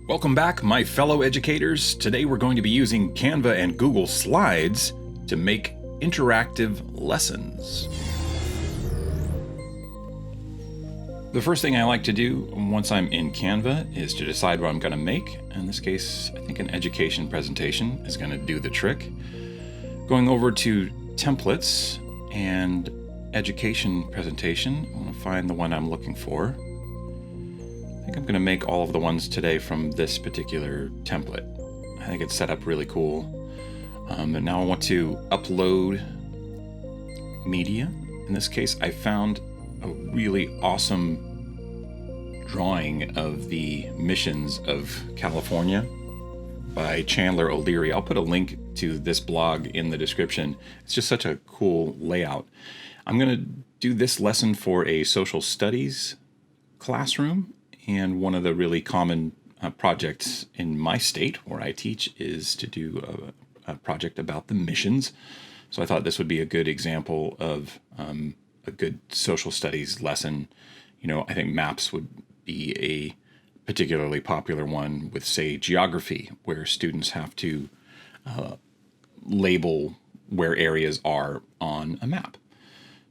Welcome back, my fellow educators. Today we're going to be using Canva and Google Slides to make interactive lessons. The first thing I like to do once I'm in Canva is to decide what I'm going to make. In this case, I think an education presentation is going to do the trick. Going over to templates and education presentation, I want to find the one I'm looking for. I think I'm going to make all of the ones today from this particular template. I think it's set up really cool. And now I want to upload media. In this case, I found a really awesome drawing of the missions of California by Chandler O'Leary. I'll put a link to this blog in the description. It's just such a cool layout. I'm going to do this lesson for a social studies classroom. And one of the really common projects in my state where I teach is to do a project about the missions. So I thought this would be a good example of a good social studies lesson. You know, I think maps would be a particularly popular one with, say, geography, where students have to label where areas are on a map.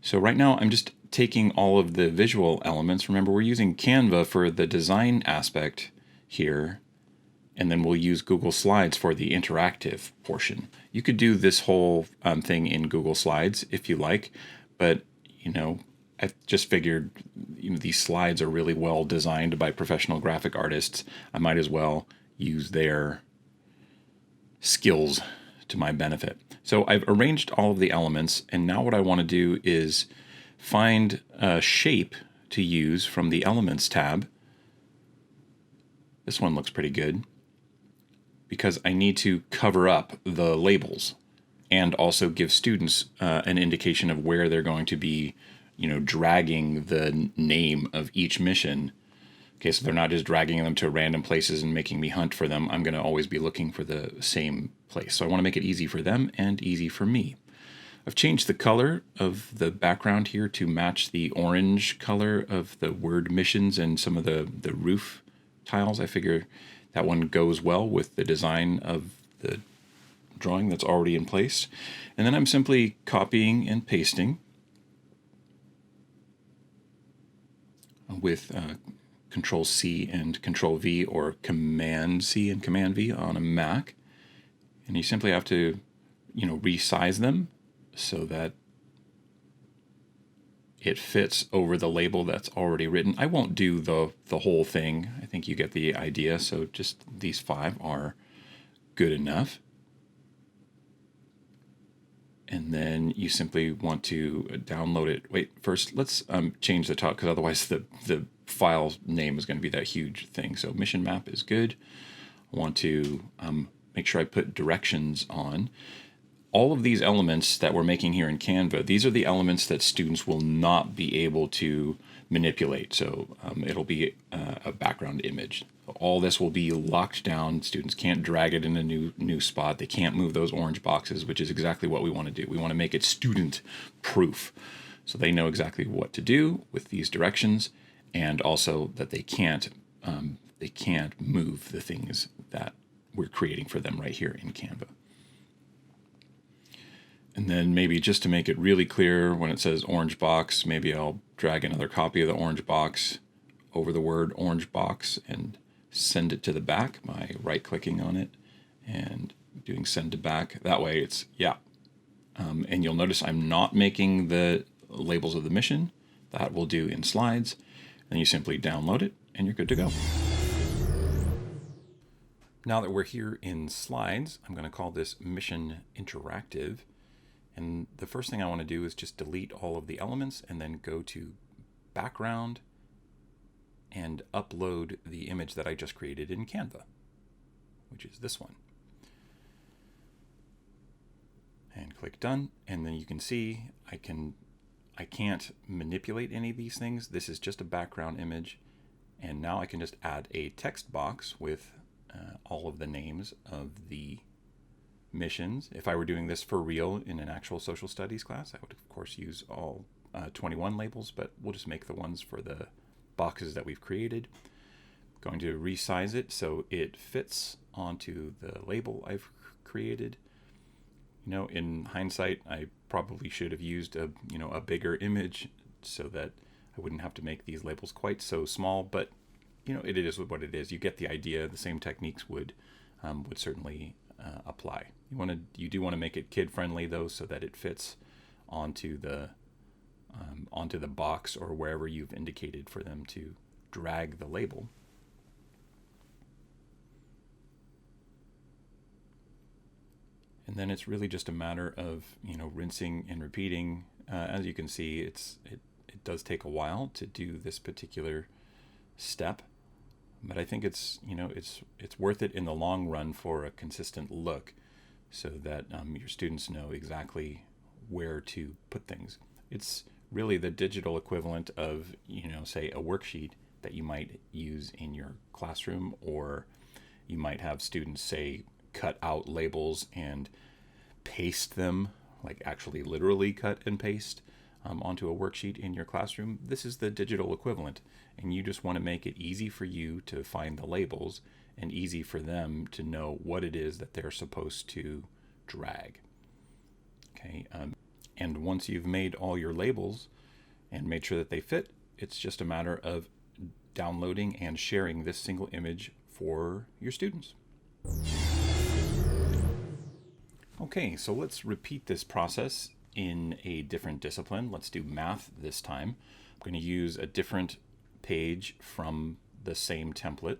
So right now I'm just taking all of the visual elements. Remember, we're using Canva for the design aspect here, and then we'll use Google Slides for the interactive portion. You could do this whole thing in Google Slides if you like, but I just figured these slides are really well designed by professional graphic artists. I might as well use their skills to my benefit. So I've arranged all of the elements, and now what I want to do is find a shape to use from the Elements tab. This one looks pretty good because I need to cover up the labels and also give students an indication of where they're going to be, dragging the name of each mission. Okay, so they're not just dragging them to random places and making me hunt for them. I'm going to always be looking for the same place. So I want to make it easy for them and easy for me. I've changed the color of the background here to match the orange color of the word missions and some of the roof tiles. I figure that one goes well with the design of the drawing that's already in place. And then I'm simply copying and pasting with Control C and Control V, or Command C and Command V on a Mac. And you simply have to, resize them so that it fits over the label that's already written. I won't do the whole thing. I think you get the idea. So just these 5 are good enough. And then you simply want to download it. Wait, first let's change the top, because otherwise the file name is going to be that huge thing. So mission map is good. I want to make sure I put directions on. All of these elements that we're making here in Canva, these are the elements that students will not be able to manipulate. So it'll be a background image. All this will be locked down. Students can't drag it in a new spot. They can't move those orange boxes, which is exactly what we want to do. We want to make it student proof, so they know exactly what to do with these directions, and also that they can't move the things that we're creating for them right here in Canva. And then maybe just to make it really clear, when it says orange box, maybe I'll drag another copy of the orange box over the word orange box and send it to the back by right-clicking on it and doing send to back. That way it's, and you'll notice I'm not making the labels of the mission. That we'll do in Slides. Then you simply download it and you're good to go. Now that we're here in Slides, I'm going to call this Mission Interactive. And the first thing I want to do is just delete all of the elements and then go to Background and upload the image that I just created in Canva, which is this one. And click Done, and then you can see I can't manipulate any of these things. This is just a background image, and now I can just add a text box with all of the names of the missions. If I were doing this for real in an actual social studies class, I would of course use all 21 labels, but we'll just make the ones for the boxes that we've created. Going to resize it so it fits onto the label I've created. In hindsight, I probably should have used a bigger image so that I wouldn't have to make these labels quite so small, but it is what it is. You get the idea. The same techniques would certainly apply. You do want to make it kid friendly though, so that it fits onto the box or wherever you've indicated for them to drag the label. And then it's really just a matter of rinsing and repeating. As you can see, it does take a while to do this particular step, but I think it's worth it in the long run for a consistent look, so that your students know exactly where to put things. It's really the digital equivalent of say a worksheet that you might use in your classroom, or you might have students say cut out labels and paste them, like actually literally cut and paste onto a worksheet in your classroom. This is the digital equivalent, and you just want to make it easy for you to find the labels and easy for them to know what it is that they're supposed to drag. Okay, and once you've made all your labels and made sure that they fit, it's just a matter of downloading and sharing this single image for your students. Okay, so let's repeat this process in a different discipline. Let's do math this time. I'm going to use a different page from the same template,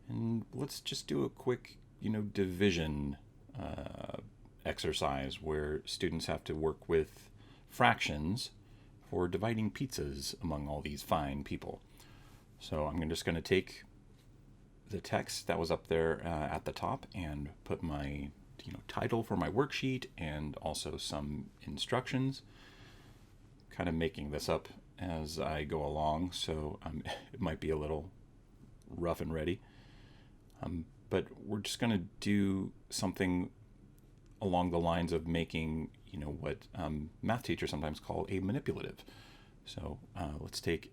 and let's just do a quick, division exercise where students have to work with fractions for dividing pizzas among all these fine people. So I'm just going to take the text that was up there at the top and put my title for my worksheet and also some instructions. Kind of making this up as I go along, so it might be a little rough and ready. But we're just going to do something along the lines of making what math teachers sometimes call a manipulative. So let's take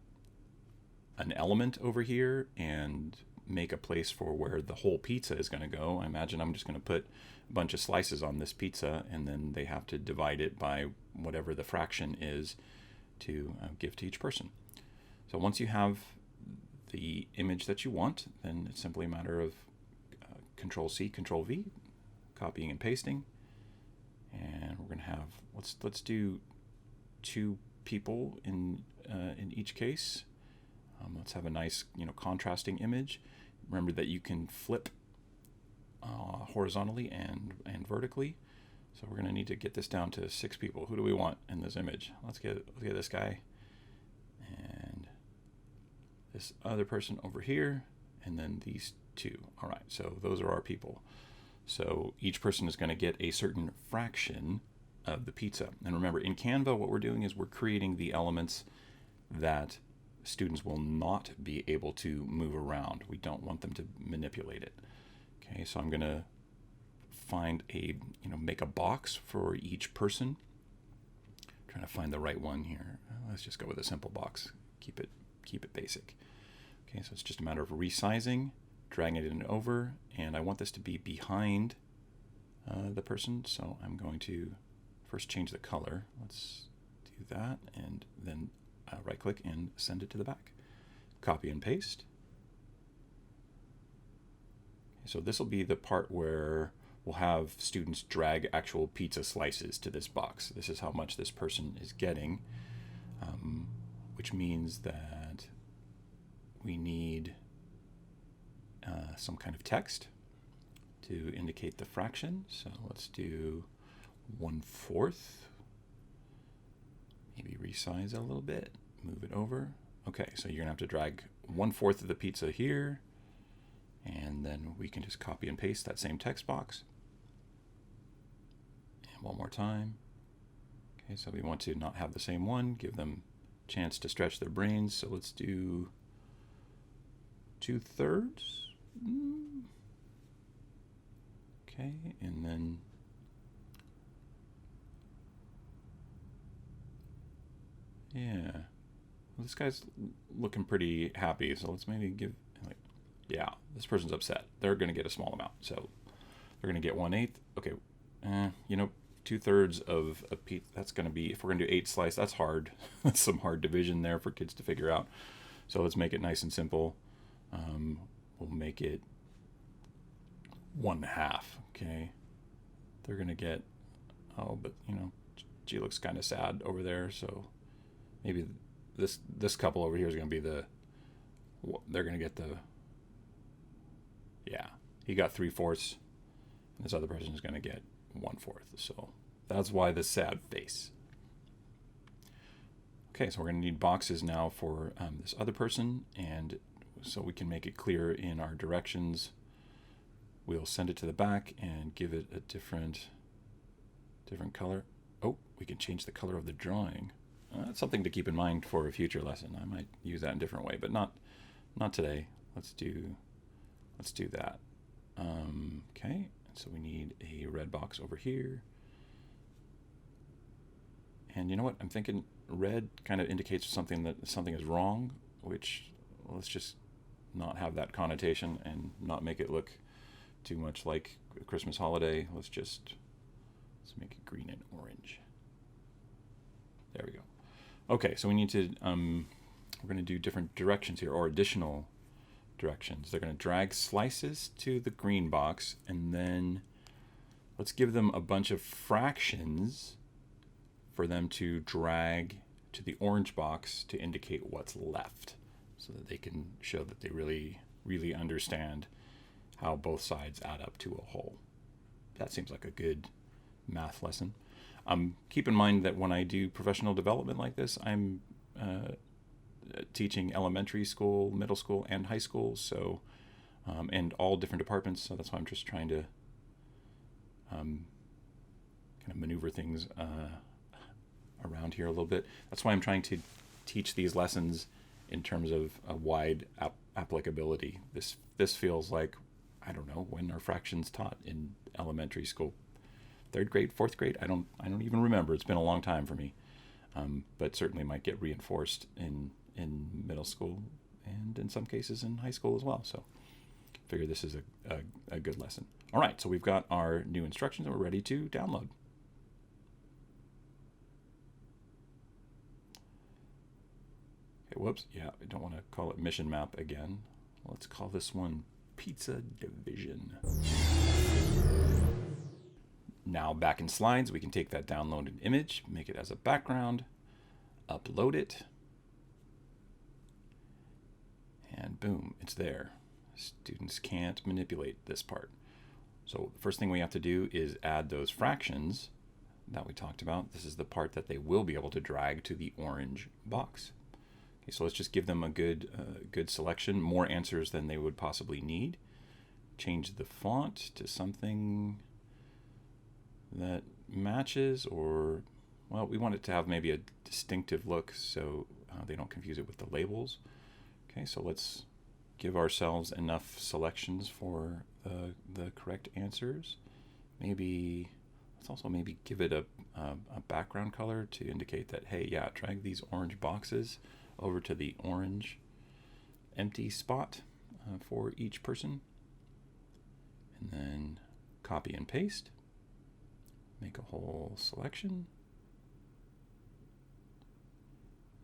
an element over here and make a place for where the whole pizza is going to go. I imagine I'm just going to put a bunch of slices on this pizza, and then they have to divide it by whatever the fraction is to give to each person. So once you have the image that you want, then it's simply a matter of Control C, Control V, copying and pasting. And we're going to have, let's do 2 people in each case. Let's have a nice contrasting image. Remember that you can flip horizontally and vertically. So we're going to need to get this down to 6 people. Who do we want in this image? Let's get this guy and this other person over here, and then these 2. All right, so those are our people. So each person is going to get a certain fraction of the pizza. And remember, in Canva, what we're doing is we're creating the elements that students will not be able to move around. We don't want them to manipulate it. Okay, so I'm going to find make a box for each person. I'm trying to find the right one here. Let's just go with a simple box. Keep it basic. Okay, so it's just a matter of resizing, dragging it over, and I want this to be behind the person. So I'm going to first change the color. Let's do that, and then right click and send it to the back. Copy and paste. So this will be the part where we'll have students drag actual pizza slices to this box. This is how much this person is getting, which means that we need some kind of text to indicate the fraction. So let's do 1/4. Maybe resize it a little bit, move it over. Okay, so you're gonna have to drag 1/4 of the pizza here, and then we can just copy and paste that same text box. And one more time. Okay, so we want to not have the same one, give them a chance to stretch their brains. So let's do 2/3. Okay, and then yeah, well, this guy's looking pretty happy, so let's maybe give Yeah, this person's upset. They're going to get a small amount. So they're going to get 1/8. Okay, 2/3 of a piece. That's going to be, if we're going to do 8 slice, that's hard. That's some hard division there for kids to figure out. So let's make it nice and simple. We'll make it 1/2. Okay, they're going to get, but G looks kind of sad over there. So maybe this couple over here is going to be they're going to get he got 3/4, and this other person is going to get 1/4. So that's why the sad face. Okay, so we're going to need boxes now for this other person, and so we can make it clear in our directions. We'll send it to the back and give it a different color. Oh, we can change the color of the drawing. That's something to keep in mind for a future lesson. I might use that in a different way, but not today. Let's do that. Okay, so we need a red box over here. And you know what? I'm thinking red kind of indicates something is wrong, which let's just not have that connotation and not make it look too much like a Christmas holiday. Let's make it green and orange. There we go. Okay, so we need to, we're going to do different directions here, or additional directions. They're going to drag slices to the green box, and then let's give them a bunch of fractions for them to drag to the orange box to indicate what's left, so that they can show that they really, really understand how both sides add up to a whole. That seems like a good math lesson. Keep in mind that when I do professional development like this, I'm teaching elementary school, middle school, and high school, so and all different departments. So that's why I'm just trying to kind of maneuver things around here a little bit. That's why I'm trying to teach these lessons in terms of a wide applicability. This feels like, I don't know, when are fractions taught in elementary school? 3rd grade, 4th grade? I don't even remember. It's been a long time for me. But certainly might get reinforced in middle school and in some cases in high school as well. So figure this is a good lesson. All right, so we've got our new instructions and we're ready to download. Okay, whoops. Yeah, I don't want to call it mission map again. Let's call this one pizza division. Now back in slides, we can take that downloaded image, make it as a background, upload it, and boom, it's there. Students can't manipulate this part. So the first thing we have to do is add those fractions that we talked about. This is the part that they will be able to drag to the orange box. Okay, so let's just give them a good selection, more answers than they would possibly need. Change the font to something that matches, or, well, we want it to have maybe a distinctive look so they don't confuse it with the labels. Okay, so let's give ourselves enough selections for the correct answers. Let's also maybe give it a background color to indicate that, hey, yeah, drag these orange boxes over to the orange empty spot for each person. And then copy and paste. Make a whole selection.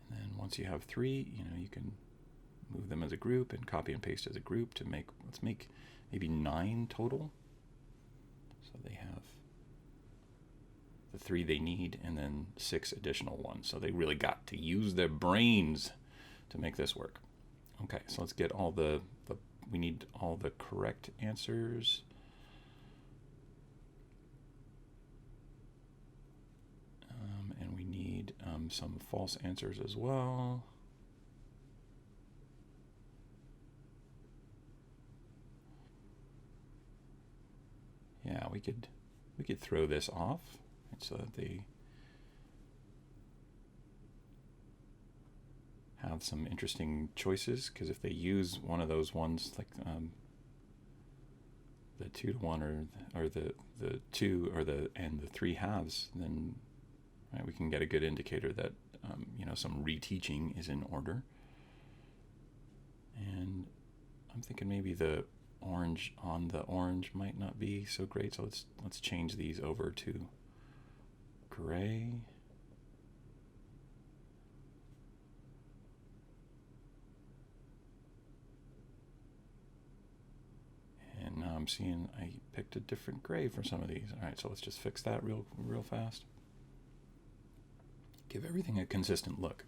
And then once you have 3, you can move them as a group and copy and paste as a group to let's make maybe 9 total. So they have the 3 they need and then 6 additional ones. So they really got to use their brains to make this work. Okay, so let's get we need all the correct answers. And we need some false answers as well. Yeah, we could throw this off so that they have some interesting choices, because if they use one of those ones, like the 2 to 1 or the 2 and the 3 halves, then we can get a good indicator that some reteaching is in order. And I'm thinking maybe the orange on the orange might not be so great. So let's change these over to gray. And now I'm seeing I picked a different gray for some of these. All right, so let's just fix that real fast. Give everything a consistent look.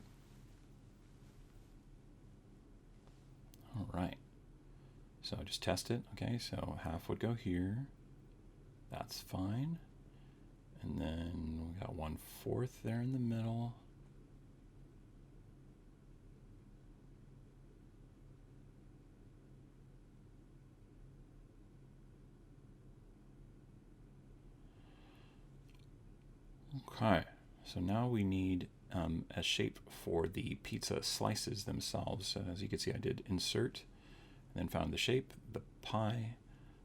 All right. So just test it. Okay, so half would go here. That's fine. And then we got 1/4 there in the middle. Okay, so now we need a shape for the pizza slices themselves. So as you can see, I did insert, and then found the shape, the pie.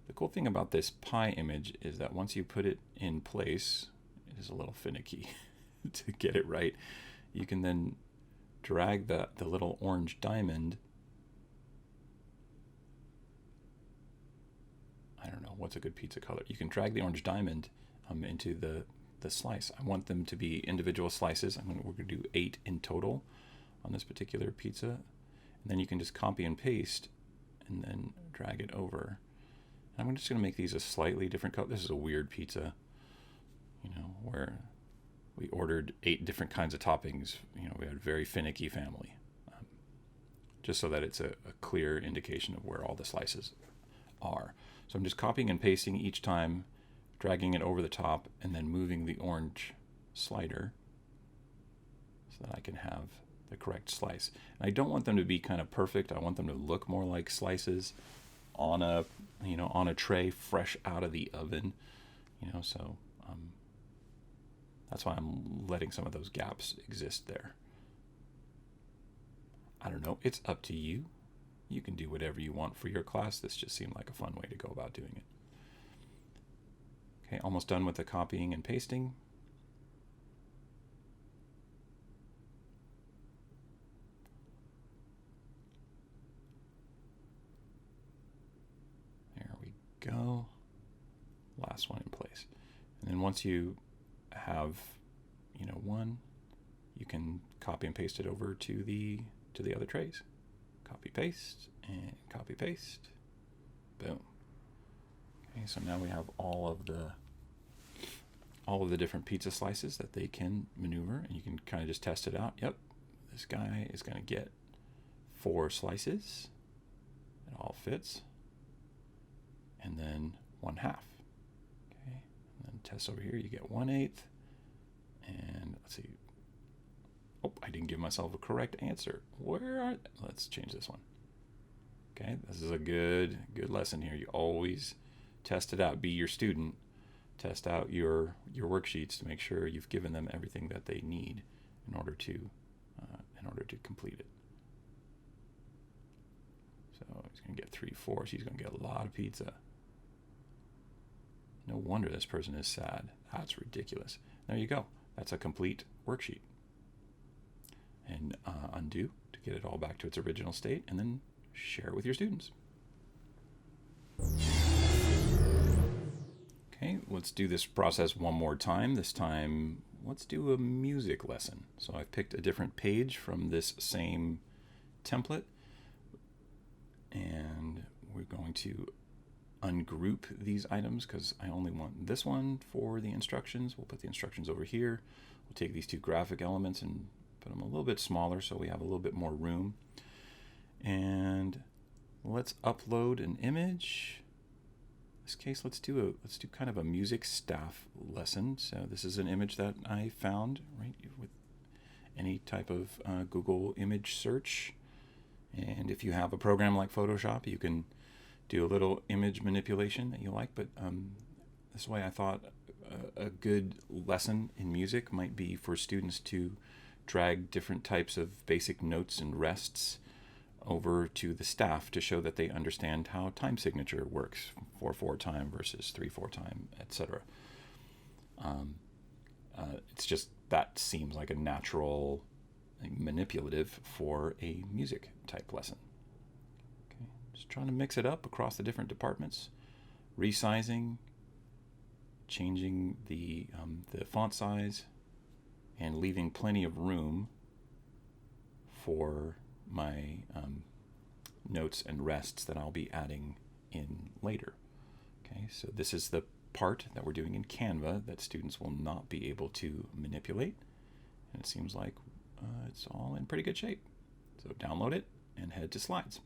The cool thing about this pie image is that once you put it in place, it is a little finicky to get it right. You can then drag the little orange diamond. I don't know, what's a good pizza color? You can drag the orange diamond into the slice. I want them to be individual slices. We're going to do 8 in total on this particular pizza. And then you can just copy and paste and then drag it over. And I'm just going to make these a slightly different color. This is a weird pizza, where we ordered 8 different kinds of toppings. We had a very finicky family. Just so that it's a clear indication of where all the slices are. So I'm just copying and pasting each time, dragging it over the top, and then moving the orange slider so that I can have the correct slice. And I don't want them to be kind of perfect. I want them to look more like slices on a tray fresh out of the oven. So that's why I'm letting some of those gaps exist there. I don't know. It's up to you. You can do whatever you want for your class. This just seemed like a fun way to go about doing it. Okay, almost done with the copying and pasting. There we go. Last one in place. And then once you have, one, you can copy and paste it over to the other trays. Copy paste and copy paste. Boom. Okay, so now we have all of the different pizza slices that they can maneuver, and you can kind of just test it out. Yep, this guy is going to get 4 slices. It all fits. And then 1/2. Okay, and then test over here. You get 1/8. And let's see. Oh, I didn't give myself a correct answer. Where are they? Let's change this one. Okay, this is a good lesson here. You always test it out. Be your student. Test out your worksheets to make sure you've given them everything that they need in order to complete it. So he's going to get 3/4. He's going to get a lot of pizza. No wonder this person is sad. That's ridiculous. There you go. That's a complete worksheet. And undo to get it all back to its original state, and then share it with your students. Okay, let's do this process one more time. This time, let's do a music lesson. So I've picked a different page from this same template, and we're going to ungroup these items because I only want this one for the instructions. We'll put the instructions over here. We'll take these 2 graphic elements and put them a little bit smaller so we have a little bit more room. And let's upload an image. In this case, let's do kind of a music staff lesson. So this is an image that I found right with any type of Google image search. And if you have a program like Photoshop, you can do a little image manipulation that you like. But this way I thought a good lesson in music might be for students to drag different types of basic notes and rests over to the staff to show that they understand how time signature works, 4/4 time versus 3/4 time, etc. It's just that seems like a natural manipulative for a music type lesson. Okay, Just trying to mix it up across the different departments, resizing, changing the font size, and leaving plenty of room for my notes and rests that I'll be adding in later. Okay, so this is the part that we're doing in Canva that students will not be able to manipulate, and it seems like it's all in pretty good shape. So download it and head to Slides.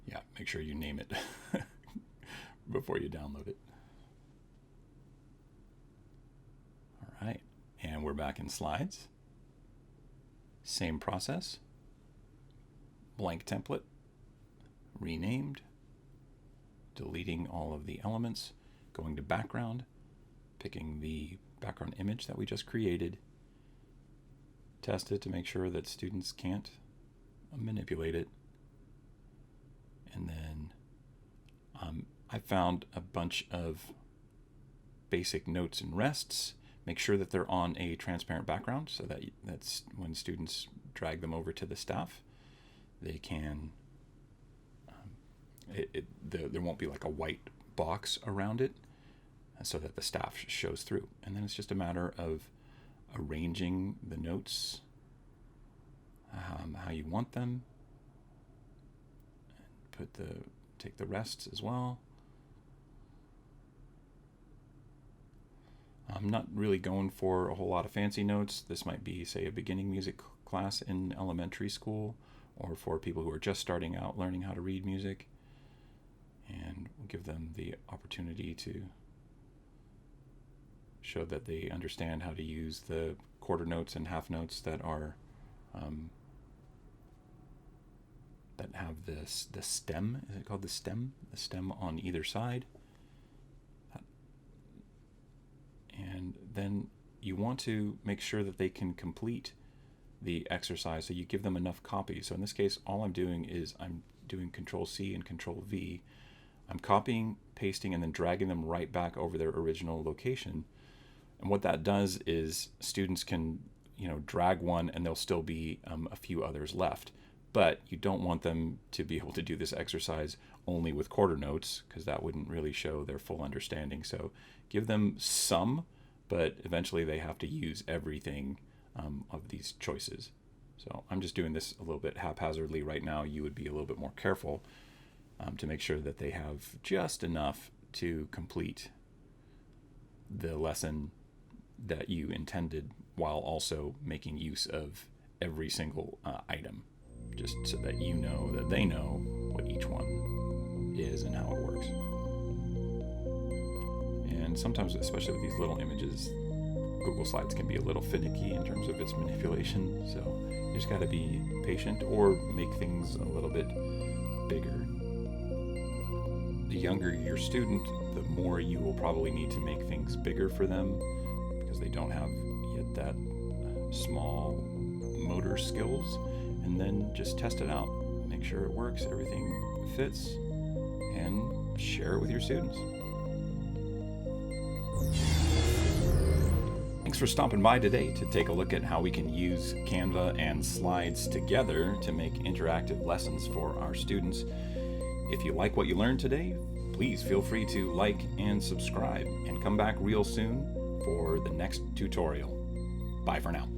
Yeah, make sure you name it before you download it. All right, and we're back in Slides. Same process. Blank template, renamed, deleting all of the elements, going to background, picking the background image that we just created, test it to make sure that students can't manipulate it, and then I found a bunch of basic notes and rests. Make sure that they're on a transparent background so that that's when students drag them over to the staff, they can, there won't be like a white box around it so that the staff shows through. And then it's just a matter of arranging the notes how you want them. And take the rests as well. I'm not really going for a whole lot of fancy notes. This might be, say, a beginning music class in elementary school, or for people who are just starting out learning how to read music, and we'll give them the opportunity to show that they understand how to use the quarter notes and half notes that are that have the stem. Is it called the stem? The stem on either side. And then you want to make sure that they can complete the exercise, so you give them enough copies. So in this case, all I'm doing is I'm doing Control-C and Control-V. I'm copying, pasting, and then dragging them right back over their original location. And what that does is students can, drag one and there'll still be a few others left. But you don't want them to be able to do this exercise only with quarter notes, because that wouldn't really show their full understanding. So give them some, but eventually they have to use everything of these choices. So I'm just doing this a little bit haphazardly right now. You would be a little bit more careful to make sure that they have just enough to complete the lesson that you intended, while also making use of every single item, just so that you know that they know what each one is and how it works. And sometimes, especially with these little images, Google Slides can be a little finicky in terms of its manipulation, so you just got to be patient or make things a little bit bigger. The younger your student, the more you will probably need to make things bigger for them, because they don't have yet that small motor skills. And then just test it out, make sure it works, everything fits, and share it with your students. Thanks for stopping by today to take a look at how we can use Canva and Slides together to make interactive lessons for our students. If you like what you learned today, please feel free to like and subscribe, and come back real soon for the next tutorial. Bye for now.